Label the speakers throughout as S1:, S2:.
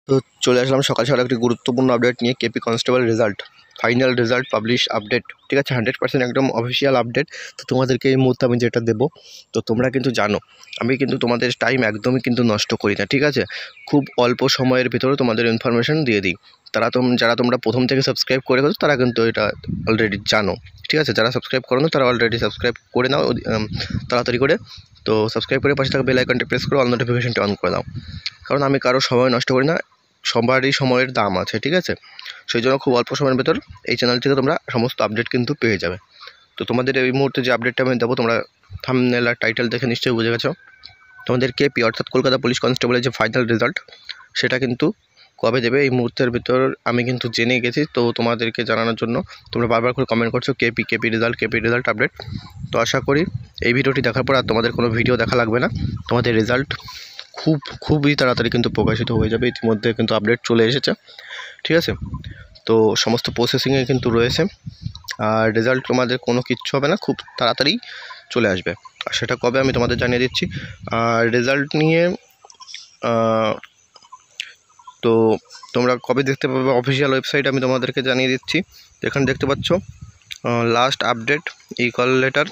S1: তো চলে আসলাম সকাল সকাল একটি গুরুত্বপূর্ণ আপডেট নিয়ে। KP constable result, final result publish update, ঠিক আছে, 100% একদম অফিসিয়াল আপডেট। তো তোমাদেরকে এই মুহূর্তে আমি যেটা দেবো, তো তোমরা কিন্তু জানো আমি কিন্তু তোমাদের টাইম একদমই কিন্তু নষ্ট করি না, ঠিক আছে। খুব অল্প সময়ের ভিতরে তোমাদের ইনফরমেশান দিয়ে দিই। যারা তোমরা প্রথম থেকে সাবস্ক্রাইব করে গেছো তারা কিন্তু এটা অলরেডি জানো, ঠিক আছে। যারা সাবস্ক্রাইব করো না তারা অলরেডি সাবস্ক্রাইব করে নাও তাড়াতাড়ি করে। তো সাবস্ক্রাইব করে পাশে থাকা বেল আইকনটি প্রেস করে অল নোটিফিকেশনটি অন করে দাও, কারণ আমি কারো সময় নষ্ট করি না, সবারই সময়ের দাম আছে, ঠিক আছে। সেই জন্য খুব অল্প সময়ের ভেতর এই চ্যানেল থেকে তোমরা সমস্ত আপডেট কিন্তু পেয়ে যাবে। তো তোমাদের এই মুহূর্তে যে আপডেটটা আমি দেবো, তোমরা থাম্বনেল আর টাইটেল দেখে নিশ্চয়ই বুঝে গেছো। তোমাদের কেপি অর্থাৎ কলকাতা পুলিশ কনস্টেবলের যে ফাইনাল রেজাল্ট, সেটা কিন্তু কবে দেবে এই মুহূর্তের ভিতর আমি কিন্তু জেনে গেছি। তো তোমাদেরকে জানানোর জন্য তোমরা বারবার করে কমেন্ট করছো কেপি রেজাল্ট আপডেট। তো আশা করি এই ভিডিওটি দেখার পর আর তোমাদের কোনো ভিডিও দেখা লাগবে না। তোমাদের রেজাল্ট খুবই তাড়াতাড়ি কিন্তু প্রকাশিত হয়ে যাবে। ইতিমধ্যে কিন্তু আপডেট চলে এসেছে, ঠিক আছে। তো সমস্ত প্রসেসিংয়ে কিন্তু রয়েছে, আর রেজাল্ট তোমাদের কোনো কিচ্ছু হবে না, খুব তাড়াতাড়ি চলে আসবে। আর সেটা কবে আমি তোমাদের জানিয়ে দিচ্ছি। আর রেজাল্ট নিয়ে তো তোমরা কবে দেখতে পাবে অফিসিয়াল ওয়েবসাইট আমি তোমাদেরকে জানিয়ে দিচ্ছি। এখানে দেখতে পাচ্ছ লাস্ট আপডেট এই কল লেটার,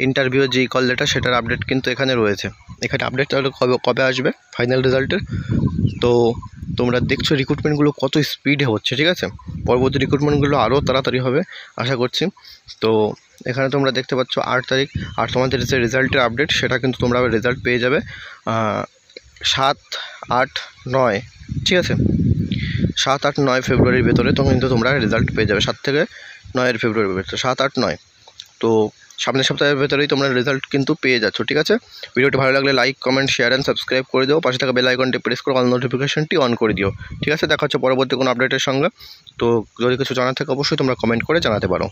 S1: ইন্টারভিউ যে কল লেটার, সেটার আপডেট কিন্তু এখানে রয়েছে। এখানে আপডেট তাহলে কবে আসবে ফাইনাল রেজাল্টের। তো তোমরা দেখছো রিক্রুটমেন্টগুলো কত স্পিডে হচ্ছে, ঠিক আছে। পরবর্তী রিক্রুটমেন্টগুলো আরও তাড়াতাড়ি হবে আশা করছি। তো এখানে তোমরা দেখতে পাচ্ছ 8 তারিখ, আর তোমাদের যে রেজাল্টের আপডেট সেটা কিন্তু তোমরা রেজাল্ট পেয়ে যাবে 7, 8, 9, ঠিক আছে। 7, 8, 9 ফেব্রুয়ারির ভেতরে তো কিন্তু তোমরা রেজাল্ট পেয়ে যাবে। 7 থেকে 9 ফেব্রুয়ারির ভেতরে, 7, 8, 9। তো সামনের সপ্তাহের ভেতরেই তোমরা রেজাল্ট কিন্তু পেয়ে যাচ্ছ, ঠিক আছে। ভিডিওটি ভালো লাগলে like, comment, share and subscribe করে দিও। পাশে থাকা বেল আইকনটি প্রেস করে অল নোটিফিকেশনটি অন করে দিও, ঠিক আছে। দেখা হচ্ছে পরবর্তী কোনো আপডেটের সঙ্গে। তো যদি কিছু জানার থাকে অবশ্যই তোমরা কমেন্ট করে জানাতে পারো।